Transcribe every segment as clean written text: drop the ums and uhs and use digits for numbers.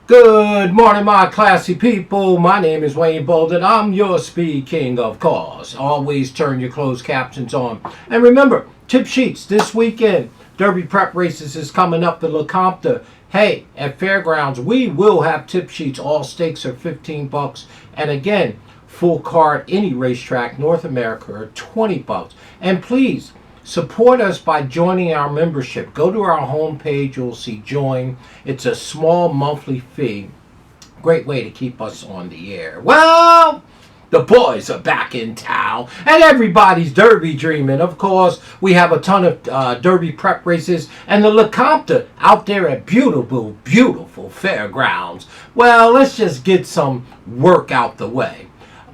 Good morning, my classy people. My name is Wayne Bolden. I'm your speed king, of course. Always turn your closed captions on. And remember, tip sheets this weekend. Derby prep races is coming up, the Lecomte. Hey, at Fairgrounds, we will have tip sheets. All stakes are 15 bucks. And again, full card, any racetrack, North America, are 20 bucks. And please, support us by joining our membership. Go to our homepage, you'll see join. It's a small monthly fee. Great way to keep us on the air. Well, the boys are back in town and everybody's Derby dreaming. Of course, we have a ton of Derby prep races and the Lecomte out there at beautiful, beautiful Fairgrounds. Well, let's just get some work out the way.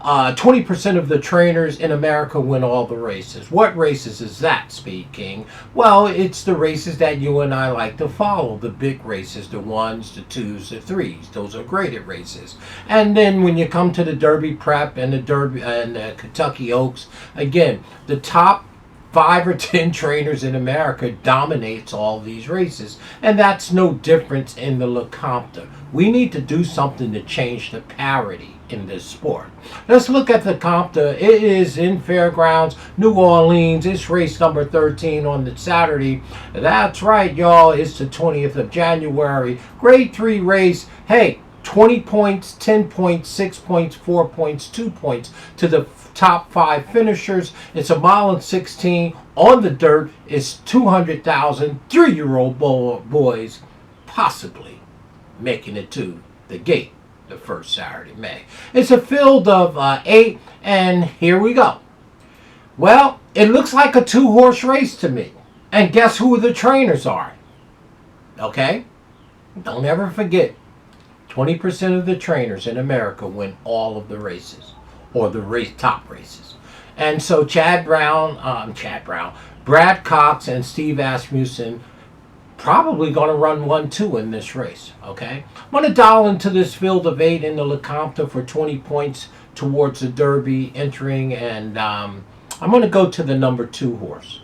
20% of the trainers in America win all the races. What races is that, Speed King? Well, it's the races that you and I like to follow. The big races, the ones, the twos, the threes. Those are graded races. And then when you come to the Derby Prep and the Derby and the Kentucky Oaks, again, the top 5 or 10 trainers in America dominates all these races. And that's no difference in the Lecomte. We need to do something to change the parity in this sport. Let's look at the Lecomte. It is in Fairgrounds, New Orleans. It's race number 13 on the Saturday. That's right, y'all. It's the 20th of January. Grade 3 race. Hey, 20 points, 10 points, 6 points, 4 points, 2 points to the top 5 finishers. It's a mile and 16 on the dirt. It's 200,000 3-year-old boys possibly making it to the gate the first Saturday, May. It's a field of 8, and here we go. Well, it looks like a 2-horse race to me. And guess who the trainers are? Okay? Don't ever forget, 20% of the trainers in America win all of the races, or the top races. And so Brad Cox and Steve Asmussen probably going to run 1-2 in this race, okay? I'm going to dial into this field of 8 in the Lecomte for 20 points towards the Derby entering, and I'm going to go to the number 2 horse,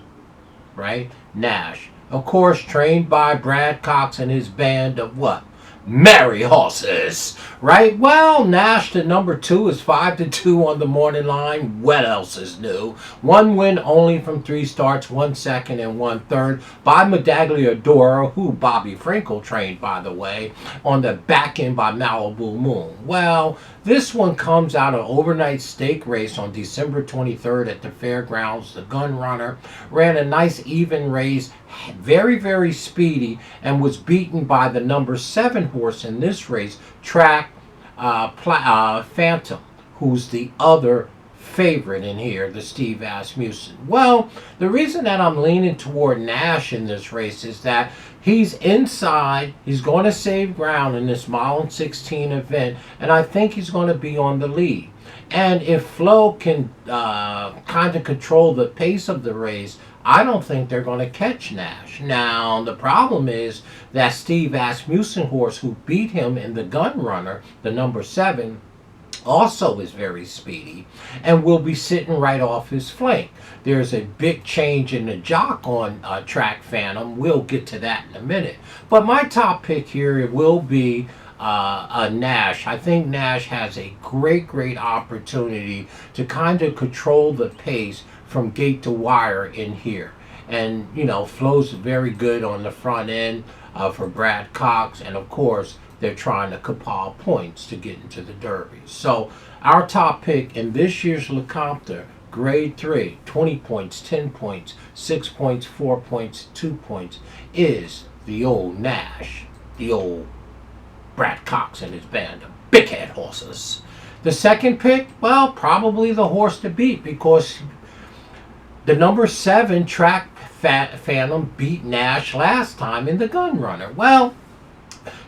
right? Nash. Of course, trained by Brad Cox and his band of what? Merry horses, right? Well, Nash, the number 2, is 5-2 on the morning line. What else is new? 1 win only from 3 starts, 1 second and 1 third by Medagliadora, who Bobby Frankel trained, by the way, on the back end by Malibu Moon. Well, this one comes out of overnight stake race on December 23rd at the Fairgrounds. The Gun Runner ran a nice even race, very, very speedy, and was beaten by the number 7 horse in this race, Track Phantom, who's the other favorite in here, the Steve Asmussen. Well, the reason that I'm leaning toward Nash in this race is that he's inside, he's going to save ground in this mile and 16 event, and I think he's going to be on the lead. And if Flo can kind of control the pace of the race, I don't think they're going to catch Nash. Now, the problem is that Steve Asmussen horse who beat him in the Gun Runner, the number 7, also is very speedy and will be sitting right off his flank. There's a big change in the jock on Track Phantom. We'll get to that in a minute. But my top pick here will be a Nash. I think Nash has a great opportunity to kind of control the pace from gate to wire in here. And, you know, Flo's very good on the front end for Brad Cox. And, of course, they're trying to compile points to get into the Derby. So our top pick in this year's Lecomte, grade 3, 20 points, 10 points, 6 points, 4 points, 2 points, is the old Nash, the old Brad Cox and his band of big head horses. The second pick, well, probably the horse to beat, because the number 7 Track Phantom beat Nash last time in the Gun Runner. Well,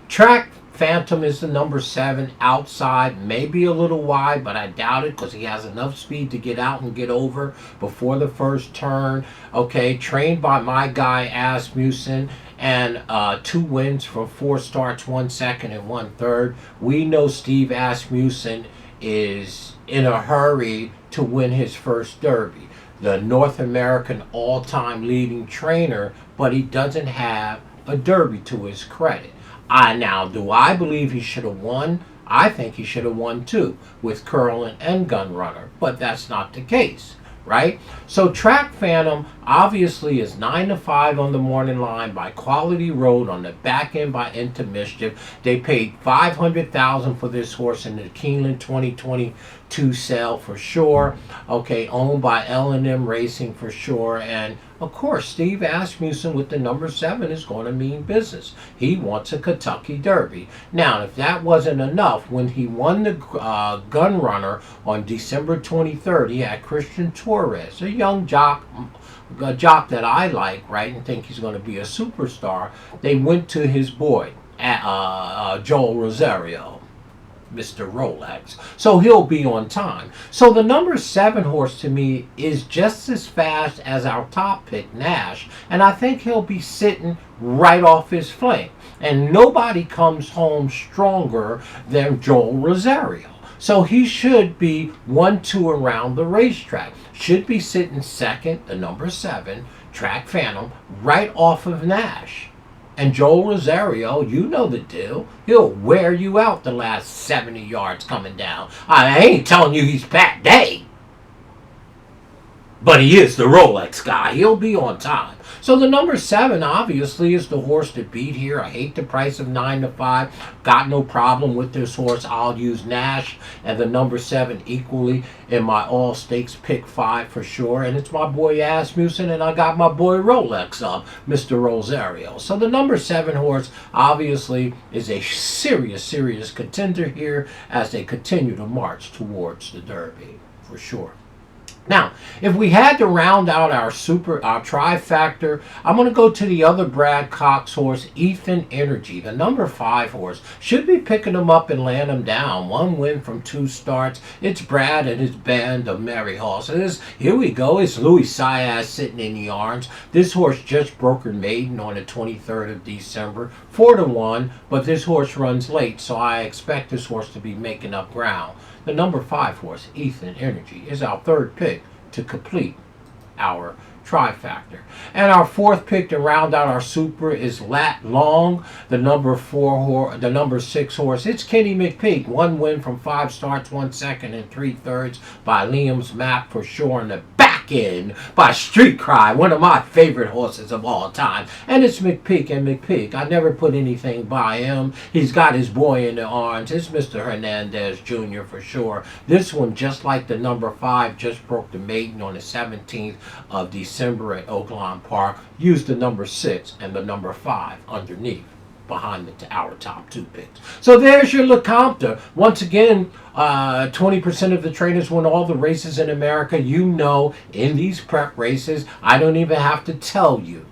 Track Phantom is the number 7 outside, maybe a little wide, but I doubt it because he has enough speed to get out and get over before the first turn. Okay, trained by my guy Asmussen, and 2 wins from 4 starts, 1 second and 1 third. We know Steve Asmussen is in a hurry to win his first Derby. The North American all-time leading trainer, but he doesn't have a Derby to his credit. Do I believe he should have won? I think he should have won too with Curlin and Gunrunner, but that's not the case, right? So Track Phantom obviously is 9 to 5 on the morning line by Quality Road on the back end by Into Mischief. They paid $500,000 for this horse in the Keeneland 2022 sale for sure. Okay, owned by L&M Racing for sure, and of course, Steve Asmussen with the number 7 is going to mean business. He wants a Kentucky Derby. Now, if that wasn't enough, when he won the Gunrunner on December 23rd, he had Christian Torres, a young jock that I like, right, and think he's going to be a superstar. They went to his boy, Joel Rosario, Mr. Rolex. So he'll be on time. So the number 7 horse to me is just as fast as our top pick, Nash. And I think he'll be sitting right off his flank. And nobody comes home stronger than Joel Rosario. So he should be 1-2 around the racetrack. Should be sitting second, the number 7, Track Phantom, right off of Nash. And Joel Rosario, you know the deal. He'll wear you out the last 70 yards coming down. I ain't telling you he's Pat Day, but he is the Rolex guy. He'll be on time. So the number 7 obviously is the horse to beat here. I hate the price of 9 to 5. Got no problem with this horse. I'll use Nash and the number 7 equally in my all stakes pick 5 for sure. And it's my boy Asmussen, and I got my boy Rolex up, Mr. Rosario. So the number 7 horse obviously is a serious contender here as they continue to march towards the Derby for sure. Now, if we had to round out our trifactor, I'm going to go to the other Brad Cox horse, Ethan Energy, the number 5 horse. Should be picking him up and laying him down. 1 win from 2 starts. It's Brad and his band of merry horses. Here we go. It's Louis Siaz sitting in the arms. This horse just broke her maiden on the 23rd of December. 4 to 1, but this horse runs late, so I expect this horse to be making up ground. The number 5 horse, Ethan Energy, is our 3rd pick to complete our trifactor. And our 4th pick to round out our super is Lat Long, the number 6 horse. It's Kenny McPeak. 1 win from 5 starts, 1 second and 3/3 by Liam's Map for sure. In the back end by Street Cry, one of my favorite horses of all time. And it's McPeak and McPeak. I never put anything by him. He's got his boy in the arms. It's Mr. Hernandez Jr. for sure. This one, just like the number 5, just broke the maiden on the 17th of December at Oaklawn Park. Used the number 6 and the number 5 underneath behind our top 2 picks. So there's your Lecomte. Once again, 20% of the trainers win all the races in America. You know, in these prep races, I don't even have to tell you.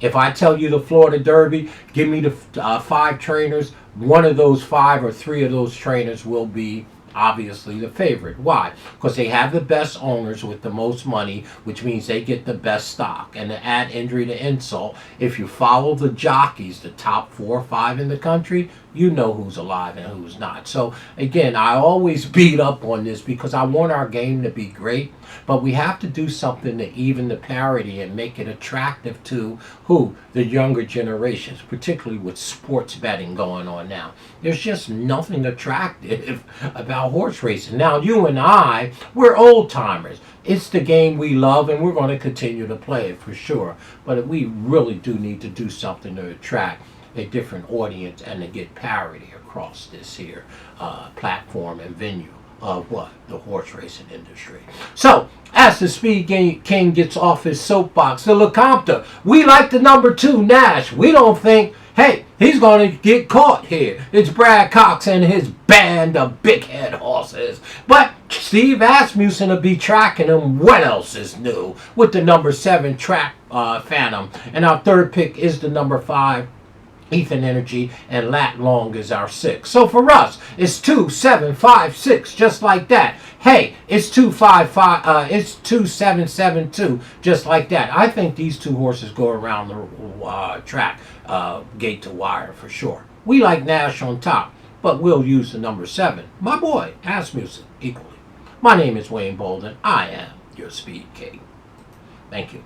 If I tell you the Florida Derby, give me the 5 trainers. One of those 5 or 3 of those trainers will be obviously the favorite. Why? Because they have the best owners with the most money, which means they get the best stock. And to add injury to insult, if you follow the jockeys, the top 4 or 5 in the country, you know who's alive and who's not. So again, I always beat up on this because I want our game to be great, but we have to do something to even the parity and make it attractive to the younger generations, particularly with sports betting going on now. There's just nothing attractive about horse racing. Now, you and I, we're old timers. It's the game we love, and we're going to continue to play it for sure. But we really do need to do something to attract a different audience and to get parity across this here platform and venue of the horse racing industry. So, as the Speed King gets off his soapbox, the Lecomte, we like the number 2, Nash. We don't think, hey, he's going to get caught here. It's Brad Cox and his band of big head horses. But Steve Asmussen will be tracking him. What else is new? With the number 7 Track Phantom. And our 3rd pick is the number 5, Ethan Energy, and Lat Long is our 6. So for us, it's 2, 7, 5, 6, just like that. Hey, it's 2, 5, 5. It's 2, 7, 7, 2, just like that. I think these 2 horses go around the track, gate to wire for sure. We like Nash on top, but we'll use the number 7. My boy, Asmussen, equally. My name is Wayne Bolden. I am your Speed King. Thank you.